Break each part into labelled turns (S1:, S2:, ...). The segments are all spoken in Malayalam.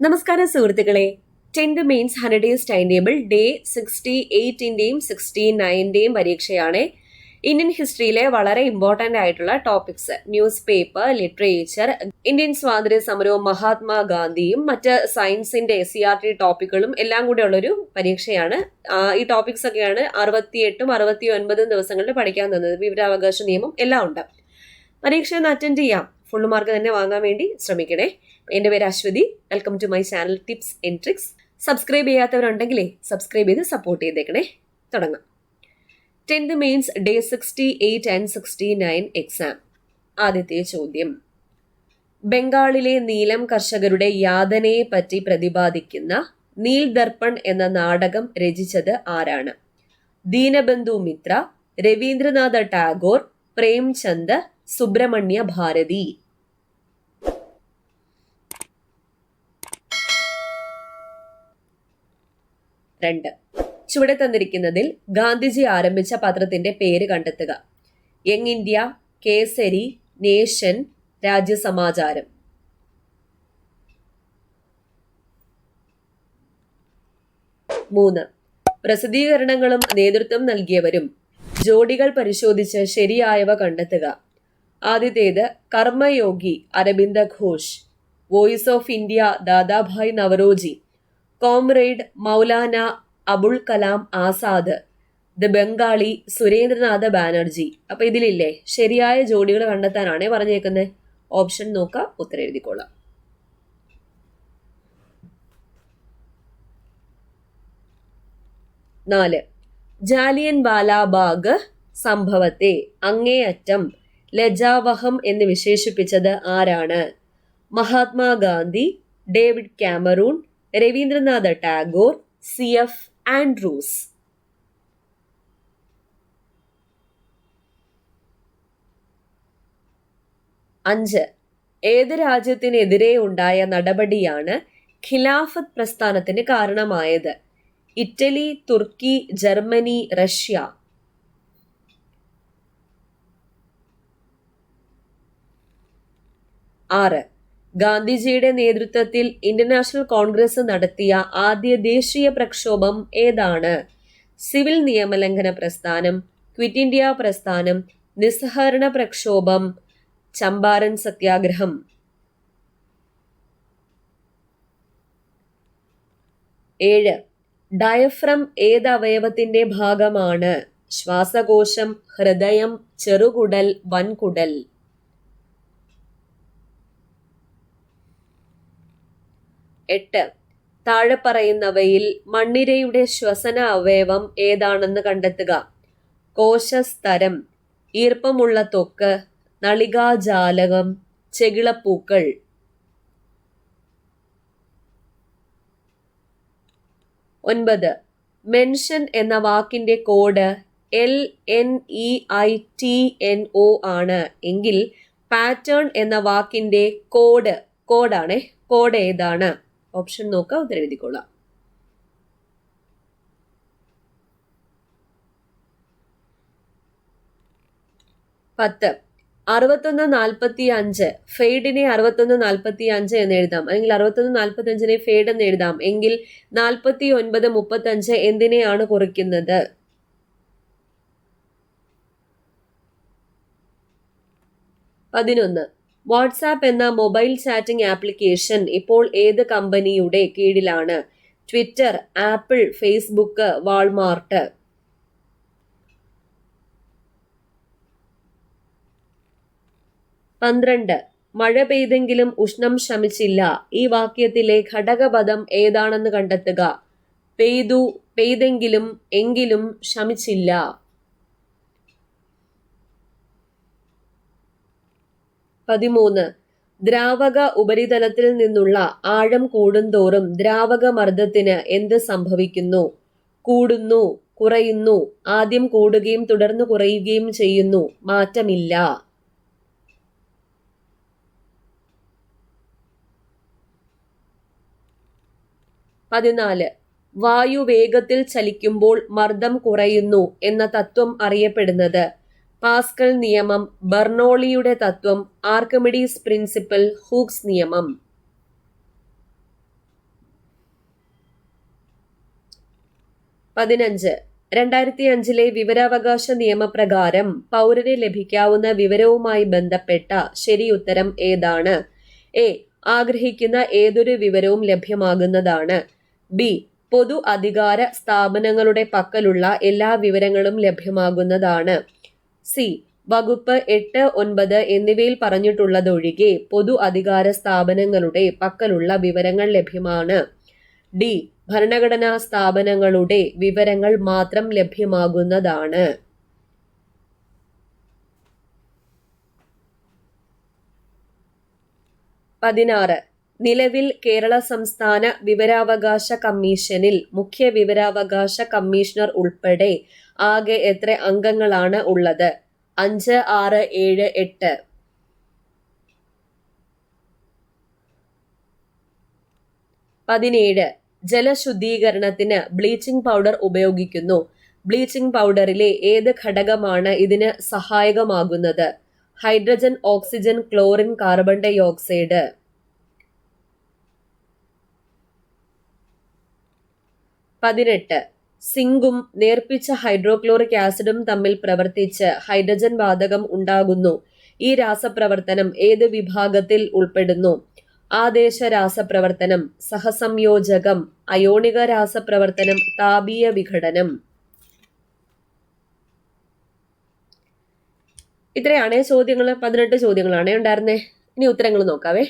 S1: നമസ്കാരം സുഹൃത്തുക്കളെ. 10th mains 100 days time table day 68ന്റെയും 69ന്റെയും പരീക്ഷയാണ്. ഇന്ത്യൻ ഹിസ്റ്ററിയിലെ വളരെ ഇമ്പോർട്ടന്റ് ആയിട്ടുള്ള topics, newspaper, literature, Indian സ്വാതന്ത്ര്യ സമരവും മഹാത്മാഗാന്ധിയും മറ്റ് സയൻസിന്റെ CRT ടോപ്പിക്കുകളും എല്ലാം കൂടെ ഉള്ളൊരു പരീക്ഷയാണ്. ഈ ടോപ്പിക്സ് ഒക്കെയാണ് 68ഉം 69 ദിവസങ്ങളിൽ പഠിക്കാൻ തന്നത്. വിവരാവകാശ നിയമം എല്ലാം ഉണ്ട്. പരീക്ഷ ഒന്ന് അറ്റൻഡ് ചെയ്യാം. ഫുൾ മാർക്ക് തന്നെ വാങ്ങാൻ വേണ്ടി ശ്രമിക്കണേ. എൻ്റെ പേര് Aswathy. Welcome to my channel tips and tricks. Subscribe ചെയ്യാത്തവരുണ്ടെങ്കിലേ സബ്സ്ക്രൈബ് ചെയ്ത് സപ്പോർട്ട് ചെയ്തേക്കണേ. തുടങ്ങാം. 10th mains day 68 and 69 exam. ആദ്യത്തെ ചോദ്യം, ബംഗാളിലെ നീലം കർഷകരുടെ യാതനയെ പറ്റി പ്രതിപാദിക്കുന്ന നീൽ ദർപ്പൺ എന്ന നാടകം രചിച്ചത് ആരാണ്? ദീനബന്ധു മിത്ര, രവീന്ദ്രനാഥ ടാഗോർ, പ്രേംചന്ദ്, സുബ്രഹ്മണ്യ ഭാരതി. 2. ചുവടെ തന്നിരിക്കുന്നതിൽ ഗാന്ധിജി ആരംഭിച്ച പത്രത്തിന്റെ പേര് കണ്ടെത്തുക. Young India, Kesari, nation, Rajyasamacharam. 3. പ്രസിദ്ധീകരണങ്ങളും നേതൃത്വം നൽകിയവരും ജോഡികൾ പരിശോധിച്ച് ശരിയായവ കണ്ടെത്തുക. ആദ്യത്തേത് Karmayogi Aurobindo Ghosh, voice of India Dadabhai Naoroji, comrade Maulana Abul Kalam Azad, the Bengali Surendranath Banerjee. അപ്പൊ ഇതിലില്ലേ ശരിയായ ജോഡികൾ കണ്ടെത്താനാണ് പറഞ്ഞേക്കുന്നത്. ഓപ്ഷൻ നോക്കാം, ഉത്തരം എഴുതിക്കോളാം. 4. ജാലിയൻ വാലാബാഗ് സംഭവത്തെ അങ്ങേയറ്റം ലജ്ജാവഹം എന്ന് വിശേഷിപ്പിച്ചത് ആരാണ്? Mahatma Gandhi, David Cameron, Rabindranath Tagore, CF Andrews. 5. ഏത് രാജ്യത്തിനെതിരെ ഉണ്ടായ നടപടിയാണ് ഖിലാഫത്ത് പ്രസ്ഥാനത്തിന് കാരണമായത്? ഇറ്റലി, തുർക്കി, ജർമ്മനി, റഷ്യ. 6. ഗാന്ധിജിയുടെ നേതൃത്വത്തിൽ ഇന്ത്യൻ നാഷണൽ കോൺഗ്രസ് നടത്തിയ ആദ്യ ദേശീയ പ്രക്ഷോഭം ഏതാണ്? സിവിൽ നിയമലംഘന പ്രസ്ഥാനം, ക്വിറ്റ് ഇന്ത്യ പ്രസ്ഥാനം, നിസ്സഹകരണ പ്രക്ഷോഭം, ചമ്പാരൻ സത്യാഗ്രഹം. 7. ഡയഫ്രം ഏത് അവയവത്തിന്റെ ഭാഗമാണ്? ശ്വാസകോശം, ഹൃദയം, ചെറുകുടൽ, വൻകുടൽ. 8. താഴെ പറയുന്നവയിൽ മണ്ണിരയുടെ ശ്വസന അവയവം ഏതാണെന്ന് കണ്ടെത്തുക. കോശസ്തരം, ഈർപ്പമുള്ള ത്വക്ക്, നളികാജാലകം, ചെകിളപ്പൂക്കൾ. 9. മെൻഷൻ എന്ന വാക്കിന്റെ കോഡ് LNEITNO ആണ് എങ്കിൽ പാറ്റേൺ എന്ന വാക്കിന്റെ കോഡ് ഏതാണ്? ഓപ്ഷൻ നോക്കാം, ഉത്തരം എഴുതിക്കൊള്ളാം. 10. 6145 ഫെയ്ഡിനെ 6145 എന്ന് എഴുതാം, അല്ലെങ്കിൽ 6145നെ ഫെയ്ഡ് എന്ന് എഴുതാം എങ്കിൽ 4935 എന്തിനെയാണ് കുറിക്കുന്നത്? 11. വാട്സാപ്പ് എന്ന മൊബൈൽ ചാറ്റിംഗ് ആപ്ലിക്കേഷൻ ഇപ്പോൾ ഏത് കമ്പനിയുടെ കീഴിലാണ്? Twitter, apple, Facebook, Walmart. 12. മഴ പെയ്തെങ്കിലും ഉഷ്ണം ശമിച്ചില്ല. ഈ വാക്യത്തിലെ ഘടകപദം ഏതാണെന്ന് കണ്ടെത്തുക. പെയ്തു, പെയ്തെങ്കിലും, എങ്കിലും, ശമിച്ചില്ല. 13. ദ്രാവക ഉപരിതലത്തിൽ നിന്നുള്ള ആഴം കൂടുന്തോറും ദ്രാവക മർദ്ദത്തിന് എന്ത് സംഭവിക്കുന്നു? കൂടുന്നു, കുറയുന്നു, ആദ്യം കൂടുകയും തുടർന്ന് കുറയുകയും ചെയ്യുന്നു, മാറ്റമില്ല. 14. വായു വേഗത്തിൽ ചലിക്കുമ്പോൾ മർദ്ദം കുറയുന്നു എന്ന തത്വം അറിയപ്പെടുന്നത്? പാസ്കൽ നിയമം, ബെർണോളിയുടെ തത്വം, ആർക്കിമിഡീസ് പ്രിൻസിപ്പൽ, ഹൂക്സ് നിയമം. 15. 2005 വിവരാവകാശ നിയമപ്രകാരം പൗരന് ലഭിക്കാവുന്ന വിവരവുമായി ബന്ധപ്പെട്ട ശരിയുത്തരം ഏതാണ്? എ. ആഗ്രഹിക്കുന്ന ഏതൊരു വിവരവും ലഭ്യമാകുന്നതാണ്. ബി. പൊതു അധികാര സ്ഥാപനങ്ങളുടെ പക്കലുള്ള എല്ലാ വിവരങ്ങളും ലഭ്യമാകുന്നതാണ്. സി. വകുപ്പ് 8, 9 എന്നിവയിൽ പറഞ്ഞിട്ടുള്ളതൊഴികെ പൊതു അധികാര സ്ഥാപനങ്ങളുടെ പക്കലുള്ള വിവരങ്ങൾ ലഭ്യമാണ്. ഡി. ഭരണഘടനാ സ്ഥാപനങ്ങളുടെ വിവരങ്ങൾ മാത്രം ലഭ്യമാകുന്നതാണ്. 16. നിലവിൽ കേരള സംസ്ഥാന വിവരാവകാശ കമ്മീഷനിൽ മുഖ്യ വിവരാവകാശ കമ്മീഷണർ ഉൾപ്പെടെ ആകെ എത്ര അംഗങ്ങളാണ് ഉള്ളത്? 5, 6, 7, 8. 17. ജലശുദ്ധീകരണത്തിന് ബ്ലീച്ചിംഗ് പൗഡർ ഉപയോഗിക്കുന്നു. ബ്ലീച്ചിംഗ് പൗഡറിലെ ഏത് ഘടകമാണ് ഇതിന് സഹായകമാകുന്നത്? Hydrogen, oxygen, chlorine, carbon dioxide. 18. സിങ്കും നേർപ്പിച്ച ഹൈഡ്രോക്ലോറിക് ആസിഡും തമ്മിൽ പ്രവർത്തിച്ച് ഹൈഡ്രജൻ വാതകം ഉണ്ടാകുന്നു. ഈ രാസപ്രവർത്തനം ഏത് വിഭാഗത്തിൽ ഉൾപ്പെടുന്നു? ആദേശ രാസപ്രവർത്തനം, സഹസംയോജകം, അയോണിക രാസപ്രവർത്തനം, താപീയ വിഘടനം. ഇത്രയാണ് ചോദ്യങ്ങൾ. 18 ചോദ്യങ്ങളാണ് ഉണ്ടായിരുന്നേ. ഇനി ഉത്തരങ്ങൾ നോക്കാവേ.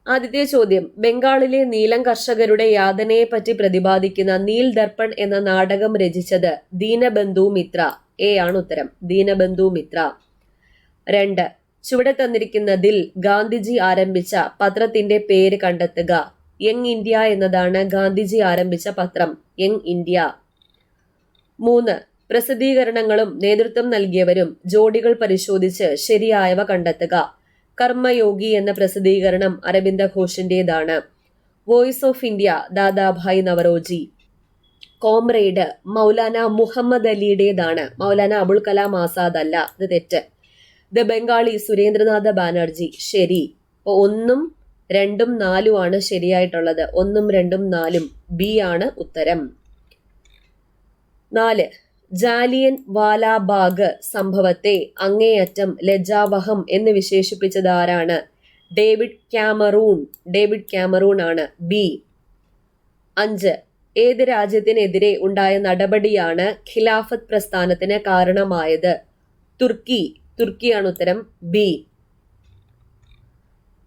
S1: ആദ്യത്തെ ചോദ്യം, ബംഗാളിലെ നീലം കർഷകരുടെ യാതനയെ പറ്റി പ്രതിപാദിക്കുന്ന നീൽ ദർപ്പൺ എന്ന നാടകം രചിച്ചത് ദീനബന്ധു മിത്ര. എ ആണ് ഉത്തരം, ദീനബന്ധു മിത്ര. 2. ചുവടെ തന്നിരിക്കുന്നതിൽ ഗാന്ധിജി ആരംഭിച്ച പത്രത്തിന്റെ പേര് കണ്ടെത്തുക. യങ് ഇന്ത്യ എന്നതാണ് ഗാന്ധിജി ആരംഭിച്ച പത്രം. Young India. 3. പ്രസിദ്ധീകരണങ്ങളും നേതൃത്വം നൽകിയവരും ജോഡികൾ പരിശോധിച്ച് ശരിയായവ കണ്ടെത്തുക. കർമ്മയോഗി എന്ന പ്രസിദ്ധീകരണം അരവിന്ദ ഘോഷിന്റേതാണ്. Voice of India Dadabhai Naoroji. Comrade Maulana Muhammad അലിയുടേതാണ്. മൗലാന അബുൽ കലാം ആസാദ് അല്ല, ഇത് തെറ്റ്. ദ ബംഗാളി സുരേന്ദ്രനാഥ ബാനർജി. ശരി. അപ്പോൾ 1, 2, 4 ആണ് ശരിയായിട്ടുള്ളത്. 1, 2, 4 ബി ആണ് ഉത്തരം. 4. ജാലിയൻ വാലാബാഗ് സംഭവത്തെ അങ്ങേയറ്റം ലജ്ജാവഹം എന്ന് വിശേഷിപ്പിച്ചത് ആരാണ്? David Cameroon. ഡേവിഡ് കാമറൂൺ ആണ്. ബി. 5. ഏത് രാജ്യത്തിനെതിരെ ഉണ്ടായ നടപടിയാണ് ഖിലാഫത്ത് പ്രസ്ഥാനത്തിന് കാരണമായത്? തുർക്കി. തുർക്കിയാണ് ഉത്തരം. ബി.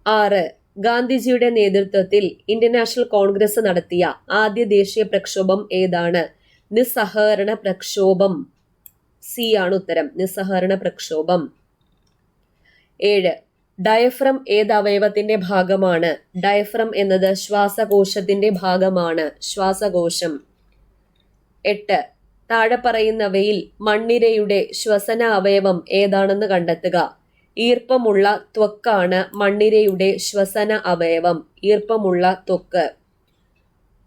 S1: 6. ഗാന്ധിജിയുടെ നേതൃത്വത്തിൽ ഇന്ത്യൻ നാഷണൽ കോൺഗ്രസ് നടത്തിയ ആദ്യ ദേശീയ പ്രക്ഷോഭം ഏതാണ്? നിസ്സഹകരണ പ്രക്ഷോഭം. സി ആണ് ഉത്തരം, നിസ്സഹകരണ പ്രക്ഷോഭം. 7. ഡയഫ്രം ഏത് അവയവത്തിന്റെ ഭാഗമാണ്? ഡയഫ്രം എന്നത് ശ്വാസകോശത്തിന്റെ ഭാഗമാണ്. ശ്വാസകോശം. 8. താഴെ പറയുന്നവയിൽ മണ്ണിരയുടെ ശ്വസന അവയവം ഏതാണെന്ന് കണ്ടെത്തുക. ഈർപ്പമുള്ള ത്വക്കാണ് മണ്ണിരയുടെ ശ്വസന അവയവം. ഈർപ്പമുള്ള ത്വക്ക്.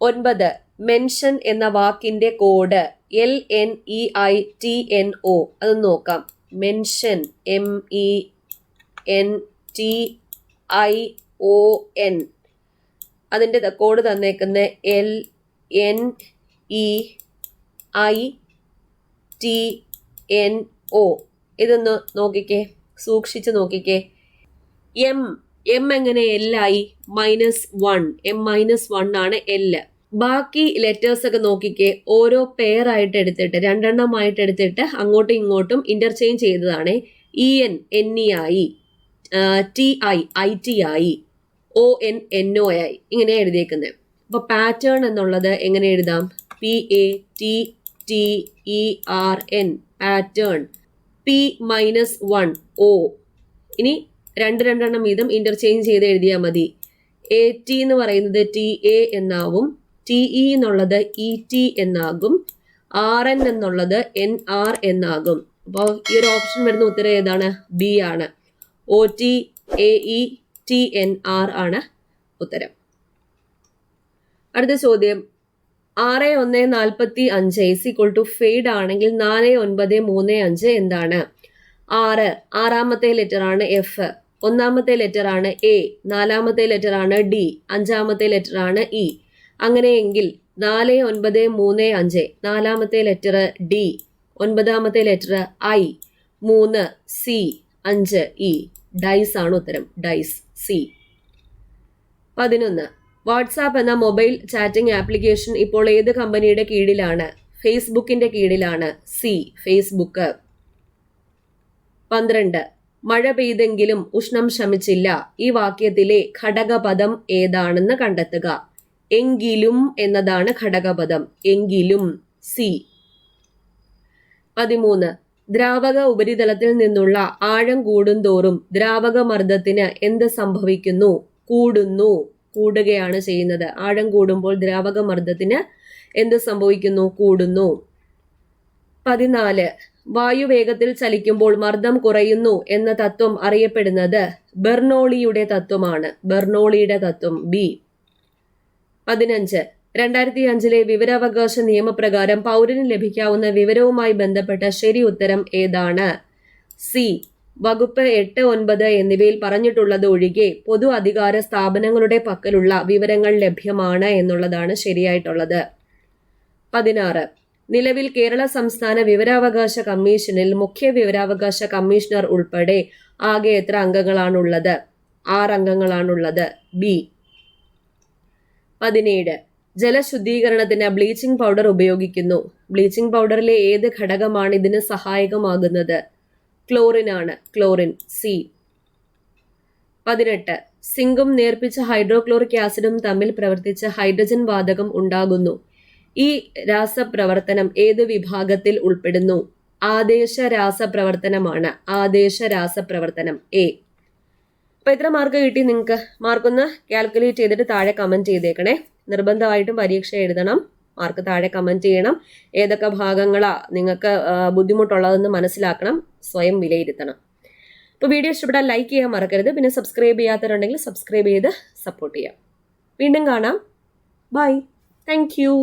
S1: 9. മെൻഷൻ എന്ന വാക്കിന്റെ കോഡ് LNEITNO. അത് നോക്കാം. Mention MENTION. അതിന്റെ കോഡ് തന്നേക്കുന്ന LNEITNO. ഇതൊന്ന് നോക്കിക്കേ, സൂക്ഷിച്ചു നോക്കിക്കേ. എം എങ്ങനെ L ആയി? -1. M-1 ആണ് L. ബാക്കി ലെറ്റേഴ്സ് ഒക്കെ നോക്കിക്കേ. ഓരോ പെയർ ആയിട്ട് എടുത്തിട്ട് 2 എണ്ണമായിട്ട് എടുത്തിട്ട് അങ്ങോട്ടും ഇങ്ങോട്ടും ഇന്റർചേഞ്ച് ചെയ്തതാണ്. EN NE ആയി, TI IT ആയി, ON NO ആയി. ഇങ്ങനെ എഴുതിയേക്കുന്നത്. അപ്പൊ പാറ്റേൺ എന്നുള്ളത് എങ്ങനെ എഴുതാം? PATTERN. പാറ്റേൺ. P-1 O. ഇനി 2 എണ്ണം വീതം ഇന്റർചേഞ്ച് ചെയ്ത് എഴുതിയാൽ മതി. AT എന്ന് പറയുന്നത് TA എന്നാവും, TE എന്നുള്ളത് ET എന്നാകും, RN എന്നുള്ളത് NR എന്നാകും. അപ്പോൾ ഈ ഒരു ഓപ്ഷൻ വരുന്ന ഉത്തരം ഏതാണ്? ബി ആണ്. OTAETNR ആണ് ഉത്തരം. അടുത്ത ചോദ്യം, 6:1:45 ഫെയ്ഡ് ആണെങ്കിൽ 4:9:35 എന്താണ്? 6. ആറാമത്തെ ലെറ്റർ ആണ് F, 1ാമത്തെ ലെറ്റർ ആണ് A, 4ാമത്തെ ലെറ്റർ ആണ് D, 5ാമത്തെ ലെറ്റർ ആണ് E. അങ്ങനെയെങ്കിൽ 4935. നാലാമത്തെ ലെറ്റർ ഡി. ഒൻപതാമത്തെ letter I. 3 C. 5 E. Dice ആണ് ഉത്തരം. Dice C. 11. വാട്സാപ്പ് എന്ന മൊബൈൽ ചാറ്റിംഗ് ആപ്ലിക്കേഷൻ ഇപ്പോൾ ഏത് കമ്പനിയുടെ കീഴിലാണ്? ഫേസ്ബുക്കിന്റെ കീഴിലാണ്. സി. ഫേസ്ബുക്ക്. 12. മഴ പെയ്തെങ്കിലും ഉഷ്ണം ശമിച്ചില്ല. ഈ വാക്യത്തിലെ ഘടകപദം ഏതാണെന്ന് കണ്ടെത്തുക. എങ്കിലും എന്നതാണ് ഘടകപദം. എങ്കിലും. സി. 13. ദ്രാവക ഉപരിതലത്തിൽ നിന്നുള്ള ആഴം കൂടുന്തോറും ദ്രാവക മർദ്ദത്തിന് എന്ത് സംഭവിക്കുന്നു? കൂടുന്നു. കൂടുകയാണ് ചെയ്യുന്നത്. ആഴം കൂടുമ്പോൾ ദ്രാവക മർദ്ദത്തിന് എന്ത് സംഭവിക്കുന്നു? കൂടുന്നു. 14. വായുവേഗത്തിൽ ചലിക്കുമ്പോൾ മർദ്ദം കുറയുന്നു എന്ന തത്വം അറിയപ്പെടുന്നത് ബെർണോളിയുടെ തത്വമാണ്. ബെർണോളിയുടെ തത്വം. ബി. 15. 2005 വിവരാവകാശ നിയമപ്രകാരം പൗരന് ലഭിക്കാവുന്ന വിവരവുമായി ബന്ധപ്പെട്ട ശരി ഉത്തരം ഏതാണ്? സി. വകുപ്പ് 8, 9 എന്നിവയിൽ പറഞ്ഞിട്ടുള്ളത് ഒഴികെ പൊതു അധികാര സ്ഥാപനങ്ങളുടെ പക്കലുള്ള വിവരങ്ങൾ ലഭ്യമാണ് എന്നുള്ളതാണ് ശരിയായിട്ടുള്ളത്. 16. നിലവിൽ കേരള സംസ്ഥാന വിവരാവകാശ കമ്മീഷനിൽ മുഖ്യ വിവരാവകാശ കമ്മീഷണർ ഉൾപ്പെടെ ആകെ എത്ര അംഗങ്ങളാണുള്ളത്? 6 അംഗങ്ങളാണുള്ളത്. ബി. 17. ജലശുദ്ധീകരണത്തിന് ബ്ലീച്ചിങ് പൗഡർ ഉപയോഗിക്കുന്നു. ബ്ലീച്ചിങ് പൗഡറിലെ ഏത് ഘടകമാണ് ഇതിന് സഹായകമാകുന്നത്? ക്ലോറിൻ ആണ്. ക്ലോറിൻ. സി. 18. സിങ്കും നേർപ്പിച്ച ഹൈഡ്രോക്ലോറിക് ആസിഡും തമ്മിൽ പ്രവർത്തിച്ച് ഹൈഡ്രജൻ വാതകം ഉണ്ടാകുന്നു. ഈ രാസപ്രവർത്തനം ഏത് വിഭാഗത്തിൽ ഉൾപ്പെടുന്നു? ആദേശ രാസപ്രവർത്തനമാണ്. ആദേശ രാസപ്രവർത്തനം. എ. അപ്പൊ എത്ര മാർക്ക് കിട്ടി നിങ്ങൾക്ക്? മാർക്കൊന്ന് കാൽക്കുലേറ്റ് ചെയ്തിട്ട് താഴെ കമന്റ് ചെയ്തേക്കണേ. നിർബന്ധമായിട്ടും പരീക്ഷ എഴുതണം. മാർക്ക് താഴെ കമന്റ് ചെയ്യണം. ഏതൊക്കെ ഭാഗങ്ങളാ നിങ്ങൾക്ക് ബുദ്ധിമുട്ടുള്ളതെന്ന് മനസ്സിലാക്കണം. സ്വയം വിലയിരുത്തണം. അപ്പോൾ വീഡിയോ ഇഷ്ടപ്പെട്ടാൽ ലൈക്ക് ചെയ്യാൻ മറക്കരുത്. പിന്നെ സബ്സ്ക്രൈബ് ചെയ്യാത്തവരുണ്ടെങ്കിൽ സബ്സ്ക്രൈബ് ചെയ്ത് സപ്പോർട്ട് ചെയ്യാം. വീണ്ടും കാണാം. ബൈ. Thank you.